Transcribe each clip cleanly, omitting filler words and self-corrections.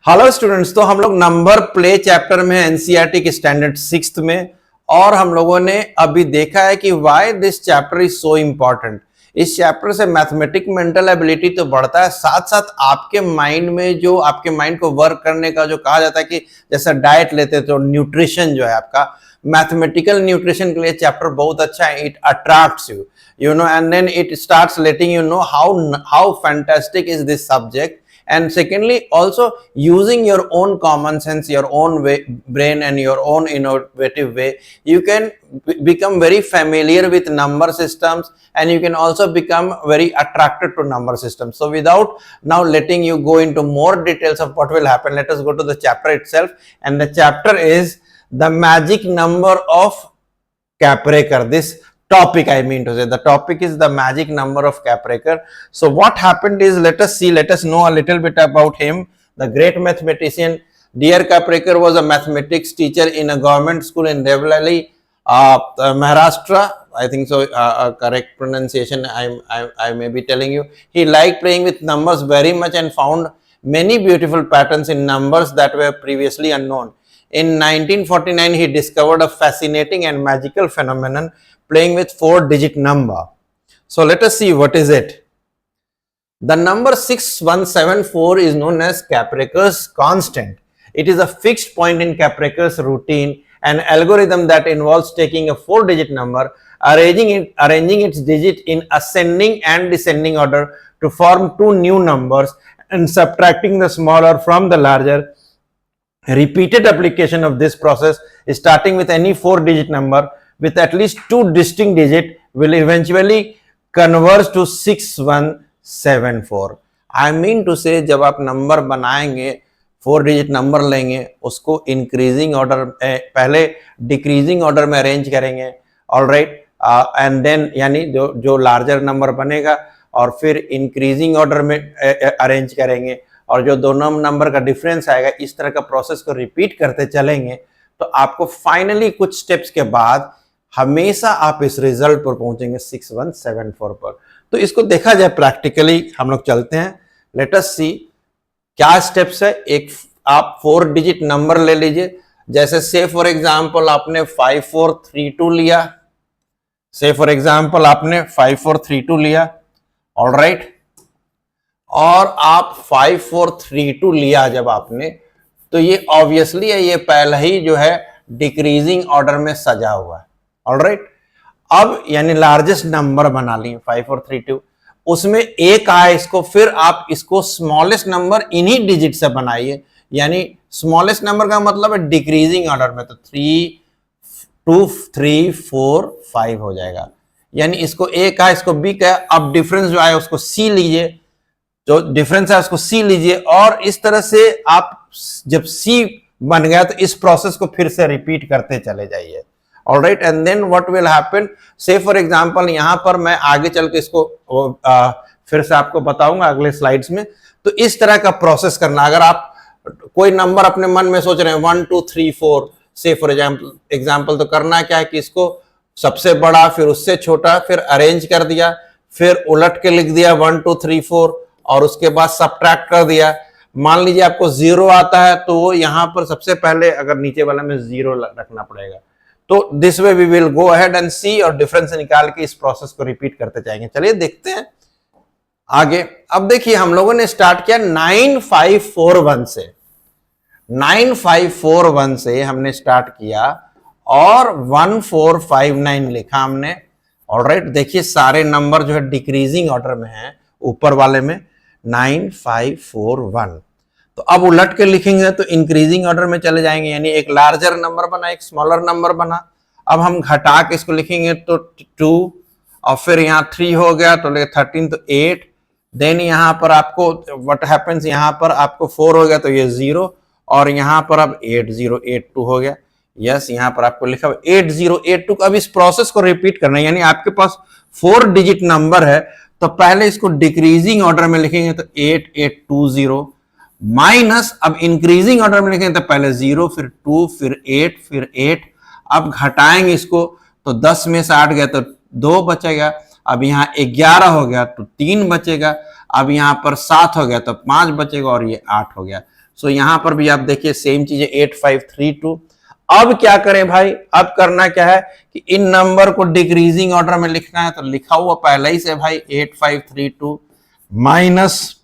Hello students, तो हम लोग नंबर प्ले चैप्टर में एनसीईआरटी के स्टैंडर्ड 6th में, और हम लोगों ने अभी देखा है कि why this chapter is so important. इस चैप्टर से मैथमेटिक मेंटल एबिलिटी तो बढ़ता है, साथ साथ आपके माइंड में जो आपके माइंड को वर्क करने का जो कहा जाता है कि जैसा डाइट लेते तो न्यूट्रिशन जो है आपका मैथमेटिकल न्यूट्रिशन के लिए चैप्टर बहुत अच्छा है। It attracts you know and then it starts letting you know how fantastic is this subject. And secondly, also using your own common sense, your own brain and your own innovative way, you can become very familiar with number systems, and you can also become very attracted to number systems. So without now letting you go into more details of what will happen, let us go to the chapter itself. And the chapter is the magic number of Kapraker. This topic, I mean to say, the topic is the magic number of Kapraker. So what happened is, let us know a little bit about him, the great mathematician. D.R. Kapraker was a mathematics teacher in a government school in Devlali, Maharashtra. I think so, correct pronunciation I may be telling you. He liked playing with numbers very much and found many beautiful patterns in numbers that were previously unknown. In 1949, he discovered a fascinating and magical phenomenon, playing with 4-digit number. So let us see what is it. The number 6174 is known as Kapraker's constant. It is a fixed point in Kapraker's routine, an algorithm that involves taking a 4-digit number, arranging its digit in ascending and descending order to form two new numbers, and subtracting the smaller from the larger. Repeated application of this process, starting with any 4-digit number with at least two distinct digits, will eventually converge to 6174. I mean to say, जब आप number बनाएंगे 4-digit number लेंगे, उसको increasing order पहले decreasing order में arrange करेंगे, alright, and then यानी जो लार्जर नंबर बनेगा, और फिर इंक्रीजिंग ऑर्डर में अरेंज करेंगे, और जो दोनों नंबर का डिफरेंस आएगा, इस तरह का प्रोसेस को रिपीट करते चलेंगे, तो आपको फाइनली कुछ स्टेप्स के बाद हमेशा आप इस रिजल्ट पर पहुंचेंगे 6174 पर। तो इसको देखा जाए प्रैक्टिकली, हम लोग चलते हैं, लेट अस सी क्या स्टेप्स है। एक आप 4-digit नंबर ले लीजिए, जैसे से फॉर एग्जांपल आपने 5432 लिया, से फॉर एग्जांपल आपने 5432 लिया, ऑलराइट, और आप 5432 लिया जब आपने, तो ये ऑब्वियसली है, ये पहले ही जो है डिक्रीजिंग ऑर्डर में सजा हुआ है, ऑलराइट। अब यानी लार्जेस्ट नंबर बना लिए 5432, उसमें एक आया, इसको फिर आप इसको स्मॉलेस्ट नंबर इन्हीं डिजिट से बनाइए, यानी स्मॉलेस्ट नंबर का मतलब है डिक्रीजिंग ऑर्डर में, तो 3 2 3 4 5 हो जाएगा, यानी इसको एक आया, इसको बी का, अब डिफरेंस जो आया उसको सी लीजिए, जो डिफरेंस है उसको सी लीजिए, और इस तरह से आप जब सी बन गया तो इस प्रोसेस को फिर से रिपीट करते चले जाइए, alright. And then what will happen, say for example यहां पर मैं आगे चल के इसको फिर से आपको बताऊंगा अगले स्लाइड्स में। तो इस तरह का प्रोसेस करना, अगर आप कोई नंबर अपने मन में सोच रहे हैं 1 2 3 4, से फॉर एग्जांपल, तो करना क्या है कि इसको सबसे बड़ा, फिर उससे छोटा, फिर अरेंज कर दिया, फिर उलट के लिख दिया 1 2 3 4, और उसके बाद सबट्रैक्ट कर दिया। मान लीजिए आपको 0 आता है, तो यहां पर सबसे पहले अगर नीचे वाला में 0 रखना पड़ेगा। तो this way we will go ahead and see, और डिफरेंस निकाल के इस प्रोसेस को रिपीट करते जाएंगे। चलिए देखते हैं आगे। अब देखिए, हम लोगों ने स्टार्ट किया 9541 से, 9541 से हमने स्टार्ट किया, और 1459 लिखा हमने, ऑलराइट। देखिए सारे नंबर जो है डिक्रीजिंग ऑर्डर में है, ऊपर वाले में 9541। तो अब उलट के लिखेंगे तो इंक्रीजिंग ऑर्डर में चले जाएंगे, यानी एक लार्जर नंबर बना, एक स्मॉलर नंबर बना। अब हम घटा के इसको लिखेंगे तो 2, और फिर यहाँ 3 हो गया, तो 13, तो 8। देन यहाँ पर आपको व्हाट हैपेंस, यहाँ पर आपको 4 हो गया, तो ये 0, और यहाँ पर अब 8082 हो गया। यस, यहाँ पर आपको लिखा हुआ 8082। अब इस प्रोसेस को रिपीट करना है, यानी आपके पास 4-digit नंबर है, तो पहले इसको डिक्रीजिंग ऑर्डर में लिखेंगे तो 8820, माइनस अब इंक्रीजिंग ऑर्डर में लिखेंगे तो पहले 0, फिर 2, फिर 8, फिर 8। अब घटाएंगे इसको, तो 10 में से 8 गया तो 2 बचेगा, अब यहाँ 11 हो गया तो 3 बचेगा, अब यहाँ पर 7 हो गया तो 5 बचेगा, और ये 8 हो गया। सो यहां पर भी आप देखिए सेम चीज है 8532। अब क्या करें भाई, अब करना क्या है कि इन नंबर को डिक्रीजिंग ऑर्डर में लिखना है, तो लिखा हुआ पहले ही से भाई 8532 माइनस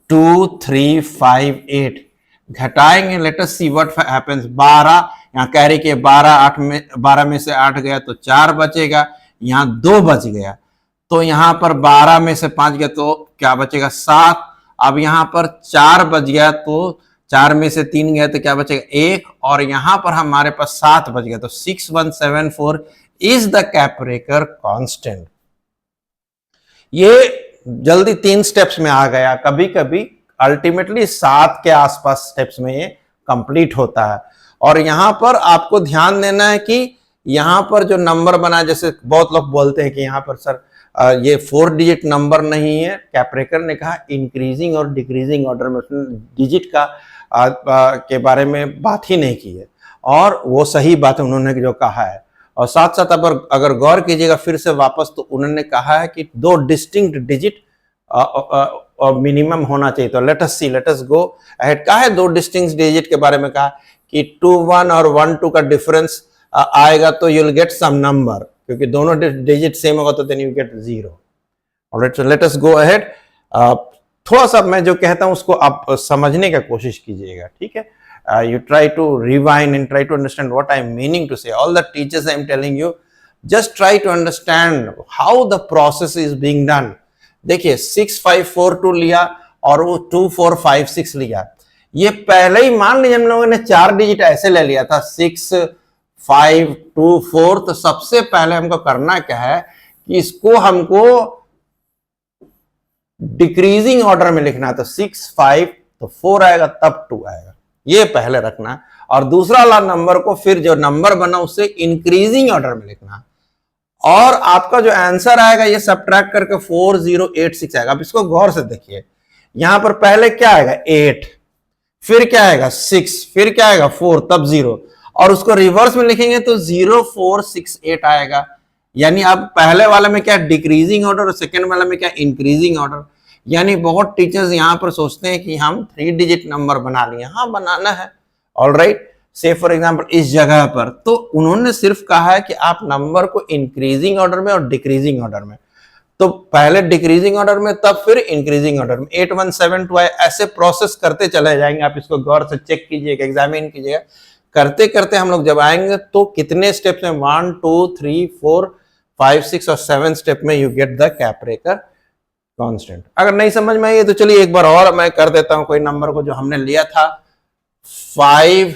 2358 घटाएंगे, late us see what happens. 12 यहाँ कैरी के 12 में से 8 गया तो 4 बचेगा, यहाँ 2 बच गया, तो यहाँ पर 12 में से 5 गया तो क्या बचेगा 7। अब यहाँ पर 4 बच गया तो 4 में से 3 गया तो क्या बचेगा 1, और यहाँ पर हमारे पास 7 बच गया, तो 6174 इज द कैपरेकर कांस्टेंट। ये जल्दी 3 स्टेप्स में आ गया, कभी कभी अल्टीमेटली 7 के आसपास स्टेप्स में ये कंप्लीट होता है। और यहां पर आपको ध्यान देना है कि यहां पर जो नंबर बना, जैसे बहुत लोग बोलते हैं कि यहां पर सर ये 4 डिजिट नंबर नहीं है, कैपरेकर ने कहा इंक्रीजिंग और डिक्रीजिंग ऑर्डर में, डिजिट का के बारे में बात ही नहीं की है, और वो सही बात है उन्होंने जो कहा है। और साथ साथ अगर गौर कीजिएगा फिर से वापस, तो उन्होंने कहा है कि 2 डिस्टिंक्ट डिजिट मिनिमम होना चाहिए। तो लेट अस गो अहेड। कहा है 2 डिस्टिंक्ट डिजिट के बारे में, कहा कि 2 1 और 1 2 का डिफरेंस आएगा तो you will get some number, क्योंकि दोनों डिजिट सेम होगा तो then you get 0। Alright, so let us go ahead. थोड़ा सा मैं जो कहता हूं उसको आप समझने का कोशिश कीजिएगा, ठीक है। You try to rewind and try to understand what I'm meaning to say. All the teachers I'm telling you, just try to understand how the process is being done. देखिए 6542 लिया और वो 2456 लिया, ये पहले ही मान लीजिए हम लोगों ने 4 डिजिट ऐसे ले लिया था 6524। तो सबसे पहले हमको करना क्या है कि इसको हमको डिक्रीजिंग ऑर्डर में लिखना है। तो 65 तो 4 आएगा तब 2 आएगा, ये पहले रखना है। और दूसरा वाला नंबर को फिर जो नंबर बना उसे इंक्रीजिंग ऑर्डर में लिखना, और आपका जो आंसर आएगा ये सब्ट्रैक्ट करके 4086 आएगा। अब इसको गौर से देखिए, यहां पर पहले क्या आएगा 8, फिर क्या आएगा 6, फिर क्या आएगा 4, तब 0, और उसको रिवर्स में लिखेंगे तो 0468 आएगा। यानी अब पहले वाले में क्या डिक्रीजिंग ऑर्डर और सेकेंड वाले में क्या इंक्रीजिंग ऑर्डर। यानी बहुत टीचर्स यहां पर सोचते हैं कि हम 3 डिजिट नंबर बना लिए, हाँ बनाना है, ऑलराइट। से फॉर एग्जांपल इस जगह पर तो उन्होंने सिर्फ कहा है कि आप नंबर को इंक्रीजिंग ऑर्डर में और डिक्रीजिंग ऑर्डर में, तो पहले डिक्रीजिंग ऑर्डर में तब फिर इंक्रीजिंग ऑर्डर में 8172 आए, ऐसे प्रोसेस करते चले जाएंगे। आप इसको गौर से चेक कीजिएगा, एग्जामिन कीजिएगा, करते करते हम लोग जब आएंगे तो कितने स्टेप्स में 1 2 3 4 5 6 और 7 स्टेप में यू गेट द कैपरेकर कांस्टेंट। अगर नहीं समझ में आई तो चलिए एक बार और मैं कर देता हूं कोई नंबर को जो हमने लिया था 5,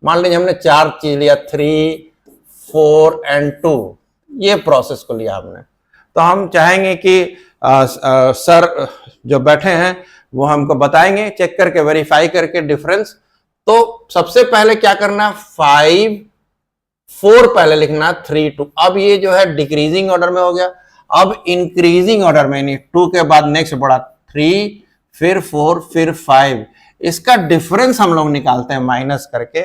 मान लीजिए हमने 4 चीज लिया 3 4 एंड 2, ये प्रोसेस को लिया हमने। तो हम चाहेंगे कि सर जो बैठे हैं वो हमको बताएंगे चेक करके, वेरीफाई करके डिफरेंस। तो सबसे पहले क्या करना, 5 4 पहले लिखना, 3 2। अब ये जो है डिक्रीजिंग ऑर्डर में हो गया। अब इंक्रीजिंग ऑर्डर में, यानी 2 के बाद नेक्स्ट बढ़ा 3, फिर 4, फिर 5, इसका डिफरेंस हम लोग निकालते हैं माइनस करके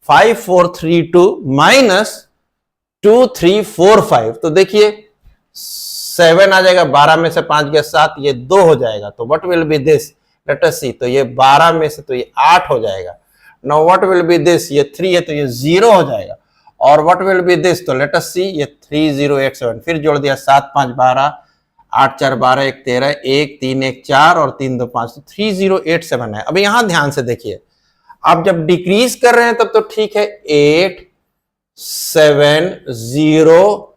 5432 माइनस 2345। तो देखिए 7 आ जाएगा, 12 में से 5 गया 7, ये 2 हो जाएगा। तो what will be this, let us see. तो ये 12 में से तो ये 8 हो जाएगा। Now what will be this, ये 3 है तो ये 0 हो जाएगा। और व्हाट विल बी दिस, तो लेट अस सी, ये 3087, फिर जोड़ दिया 7 5 12, 8 4 12, 1 13, 1 3 1 4 और 3 2 5, तो 3087 है। अब यहां ध्यान से देखिए, आप जब डिक्रीज कर रहे हैं तब तो ठीक है, 8 7 0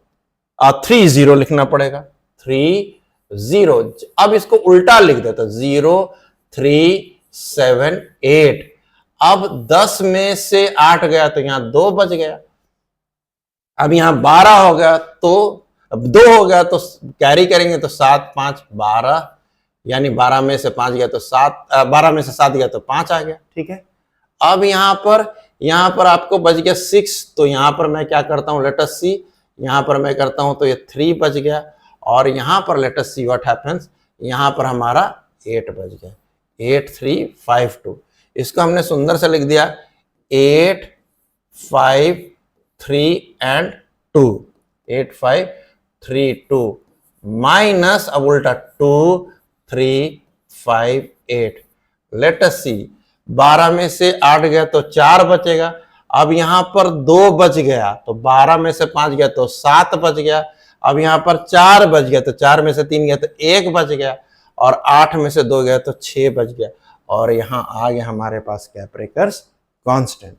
3 0 लिखना पड़ेगा, 3 0। अब इसको उल्टा लिख देता 0 3 7 8। अब 10 में से 8 गया तो यहां 2 बच गया। अब यहां 12 हो गया तो अब 2 हो गया तो कैरी करेंगे तो 7 5 12, यानी 12 में से 5 गया तो 7, 12 में से 7 गया तो 5 आ गया, ठीक है। अब यहां पर आपको बच गया 6, तो यहां पर मैं क्या करता हूं, लेट अस सी, यहां पर मैं करता हूं तो ये 3 बच गया, और यहां पर late us see what happens, यहां पर हमारा 8 बच गया, 8352। इसको हमने सुंदर से लिख दिया 8 5 3 एंड 2, 8 5 3 2 माइनस, अब उल्टा 2 3 5 8। लेट अस सी, 12 में से 8 गया तो 4 बचेगा। अब यहां पर 2 बच गया तो 12 में से 5 गया तो 7 बच गया। अब यहां पर 4 बच गया तो 4 में से 3 गया तो 1 बच गया, और 8 में से 2 गया तो 6 बच गया, और यहां आ गया हमारे पास कैप्रेकर्स कांस्टेंट।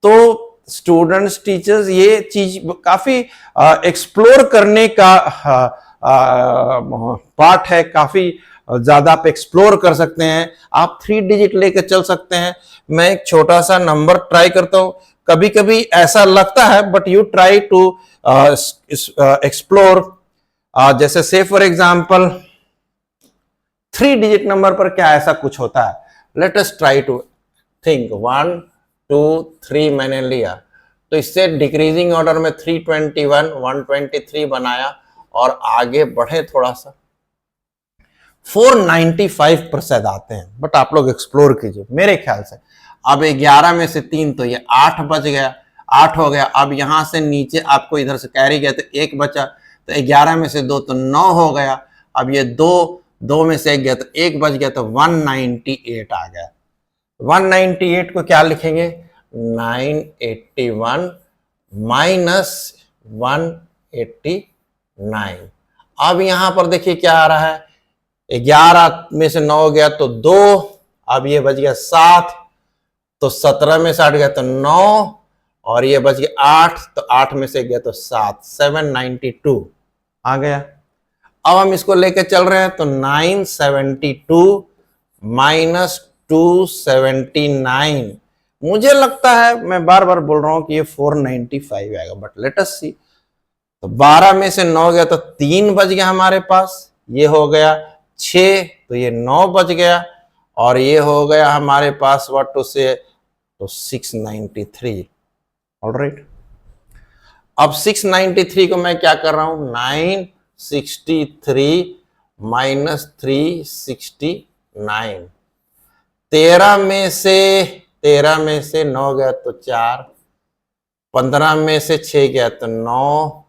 तो स्टूडेंट्स, टीचर्स, ये चीज काफी एक्सप्लोर करने का पार्ट है, काफी ज्यादा आप एक्सप्लोर कर सकते हैं। आप 3 डिजिट लेकर चल सकते हैं। मैं एक छोटा सा नंबर ट्राई करता हूं, कभी कभी ऐसा लगता है, but you try to explore. जैसे say for example 3 digit number पर क्या ऐसा कुछ होता है, let us try to think. 1 2 3 मैंने लिया, तो इससे डिक्रीजिंग ऑर्डर में 321 123 बनाया, और आगे बढ़े थोड़ा सा 495% आते हैं, बट आप लोग एक्सप्लोर कीजिए मेरे ख्याल से। अब 11 में से 3 तो ये 8 बच गया, 8 हो गया। अब यहां से नीचे आपको इधर से कैरी गया तो 1 बचा, तो 11 में से 2 तो 9 हो गया। अब ये 2 में से 1 गया तो 1 बच गया, तो 198 आ गया। 198 को क्या लिखेंगे, 981 माइनस 189। अब यहां पर देखिए क्या आ रहा है, 11 में से 9 गया तो 2, अब ये बच गया 7, तो 17 में से 8 गया तो 9, और ये बच गया 8, तो 8 में से गया तो 7, 792 आ गया। अब हम इसको लेके चल रहे हैं, तो 972 माइनस 279, मुझे लगता है, मैं बार बार बोल रहा हूं कि ये 495 आएगा, बट लेट अस सी। तो 12 में से 9 गया तो 3 बच गया हमारे पास, ये हो गया 6, तो ये 9 बच गया, और ये हो गया हमारे पास व्हाट टू से, तो 693। ऑलराइट, अब 693 को मैं क्या कर रहा हूं, 963 माइनस 369। 13 में से 9 गया तो 4, 15 में से 6 गया तो 9,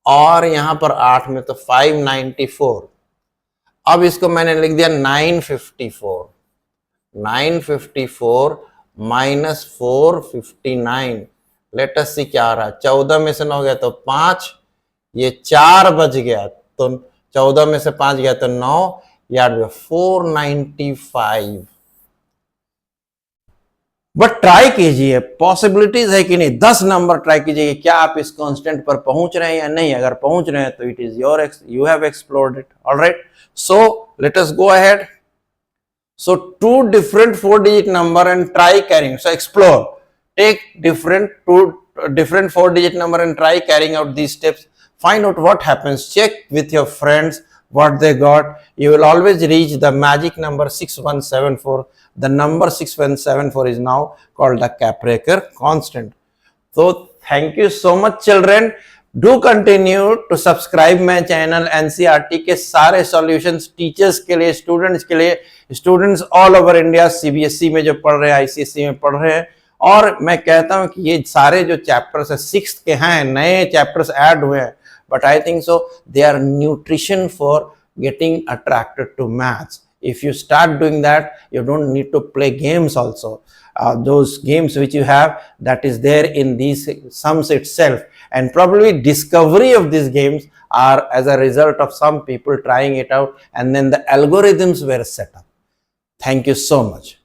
और यहां पर 8 में तो 594। अब इसको मैंने लिख दिया 954, 954 माइनस 459। लेट अस सी क्या आ रहा है, 14 में से 9 गया तो 5, ये 4 बच गया, तो 14 में से 5 गया तो 9, याद 495। बट ट्राई कीजिए, पॉसिबिलिटीज है कि नहीं, 10 नंबर ट्राई कीजिए, क्या आप इस कांस्टेंट पर पहुंच रहे हैं या नहीं। अगर पहुंच रहे हैं तो it is your, you have explored it. Alright, so let us go ahead. So 2 different 4-digit number and try carrying. So explore. Take different 4-digit number and try carrying out these steps. Find out what happens. Check with your friends what they got. You will always reach the magic number 6174. The number 6174 is now called the Capraker constant. So thank you so much, children. Do continue to subscribe my channel। NCERT के सारे solutions teachers के लिए, students के लिए, students all over India, CBSE में जो पढ़ रहे हैं, ICSE में पढ़ रहे हैं। और मैं कहता हूं कि ये सारे जो चैप्टर्स है 6th के हैं, नए चैप्टर्स ऐड हुए हैं, but I think so they are nutrition for getting attracted to maths. If you start doing that, you don't need to play games also. Those games which you have, that is there in these sums itself, and probably discovery of these games are as a result of some people trying it out, and then the algorithms were set up. Thank you so much.